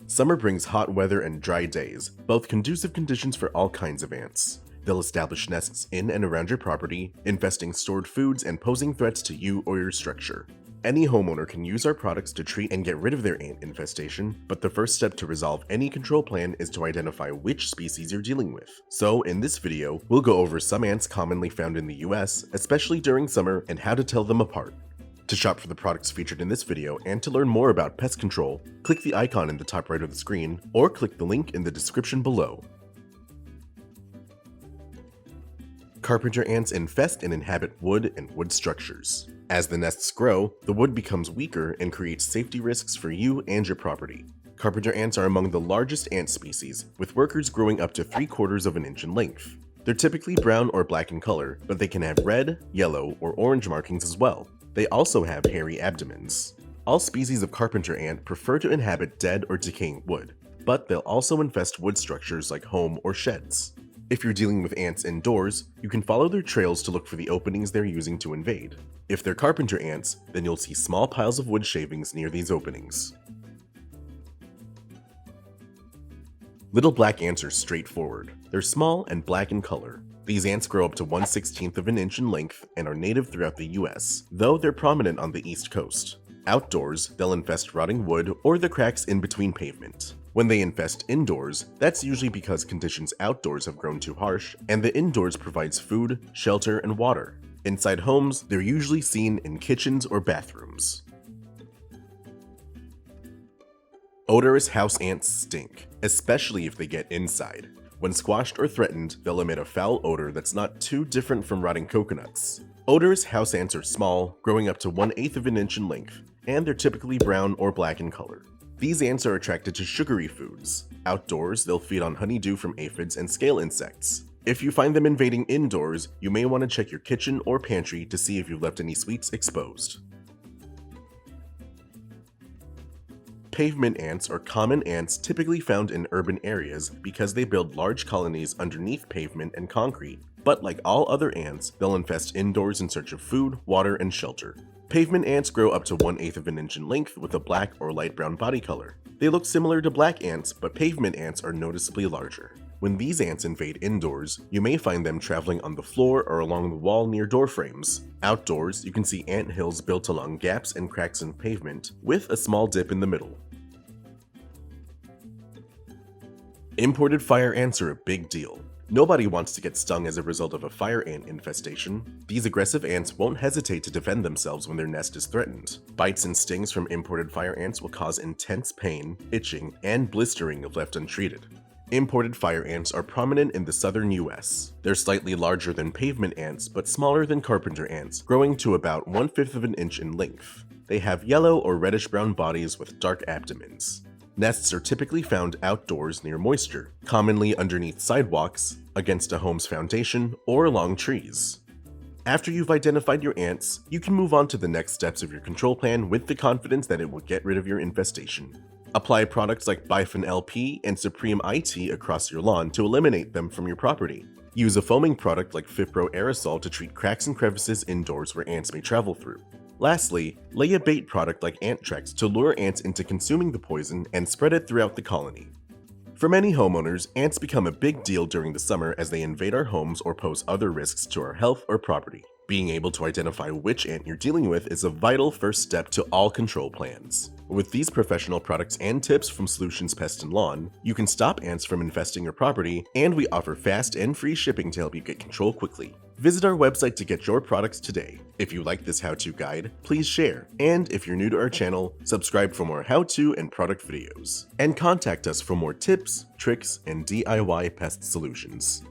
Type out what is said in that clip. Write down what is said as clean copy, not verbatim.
Summer brings hot weather and dry days, both conducive conditions for all kinds of ants. They'll establish nests in and around your property, infesting stored foods and posing threats to you or your structure. Any homeowner can use our products to treat and get rid of their ant infestation, but the first step to resolve any control plan is to identify which species you're dealing with. So in this video, we'll go over some ants commonly found in the US, especially during summer, and how to tell them apart. To shop for the products featured in this video and to learn more about pest control, click the icon in the top right of the screen, or click the link in the description below. Carpenter ants infest and inhabit wood and wood structures. As the nests grow, the wood becomes weaker and creates safety risks for you and your property. Carpenter ants are among the largest ant species, with workers growing up to 3/4 of an inch in length. They're typically brown or black in color, but they can have red, yellow, or orange markings as well. They also have hairy abdomens. All species of carpenter ant prefer to inhabit dead or decaying wood, but they'll also infest wood structures like home or sheds. If you're dealing with ants indoors, you can follow their trails to look for the openings they're using to invade. If they're carpenter ants, then you'll see small piles of wood shavings near these openings. Little black ants are straightforward. They're small and black in color. These ants grow up to 1/16 of an inch in length and are native throughout the US, though they're prominent on the East Coast. Outdoors, they'll infest rotting wood or the cracks in between pavement. When they infest indoors, that's usually because conditions outdoors have grown too harsh, and the indoors provides food, shelter, and water. Inside homes, they're usually seen in kitchens or bathrooms. Odorous house ants stink, especially if they get inside. When squashed or threatened, they'll emit a foul odor that's not too different from rotting coconuts. Odorous house ants are small, growing up to 1/8 of an inch in length, and they're typically brown or black in color. These ants are attracted to sugary foods. Outdoors, they'll feed on honeydew from aphids and scale insects. If you find them invading indoors, you may want to check your kitchen or pantry to see if you've left any sweets exposed. Pavement ants are common ants typically found in urban areas because they build large colonies underneath pavement and concrete, but like all other ants, they'll infest indoors in search of food, water, and shelter. Pavement ants grow up to 1/8 of an inch in length with a black or light brown body color. They look similar to black ants, but pavement ants are noticeably larger. When these ants invade indoors, you may find them traveling on the floor or along the wall near door frames. Outdoors, you can see ant hills built along gaps and cracks in pavement, with a small dip in the middle. Imported fire ants are a big deal. Nobody wants to get stung as a result of a fire ant infestation. These aggressive ants won't hesitate to defend themselves when their nest is threatened. Bites and stings from imported fire ants will cause intense pain, itching, and blistering if left untreated. Imported fire ants are prominent in the southern US. They're slightly larger than pavement ants, but smaller than carpenter ants, growing to about 1/5 of an inch in length. They have yellow or reddish-brown bodies with dark abdomens. Nests are typically found outdoors near moisture, commonly underneath sidewalks, against a home's foundation, or along trees. After you've identified your ants, you can move on to the next steps of your control plan with the confidence that it will get rid of your infestation. Apply products like Bifen LP and Supreme IT across your lawn to eliminate them from your property. Use a foaming product like FiPro Aerosol to treat cracks and crevices indoors where ants may travel through. Lastly, lay a bait product like Ant-Trax to lure ants into consuming the poison and spread it throughout the colony. For many homeowners, ants become a big deal during the summer as they invade our homes or pose other risks to our health or property. Being able to identify which ant you're dealing with is a vital first step to all control plans. With these professional products and tips from Solutions Pest and Lawn, you can stop ants from infesting your property, and we offer fast and free shipping to help you get control quickly. Visit our website to get your products today. If you like this how-to guide, please share. And if you're new to our channel, subscribe for more how-to and product videos. And contact us for more tips, tricks, and DIY pest solutions.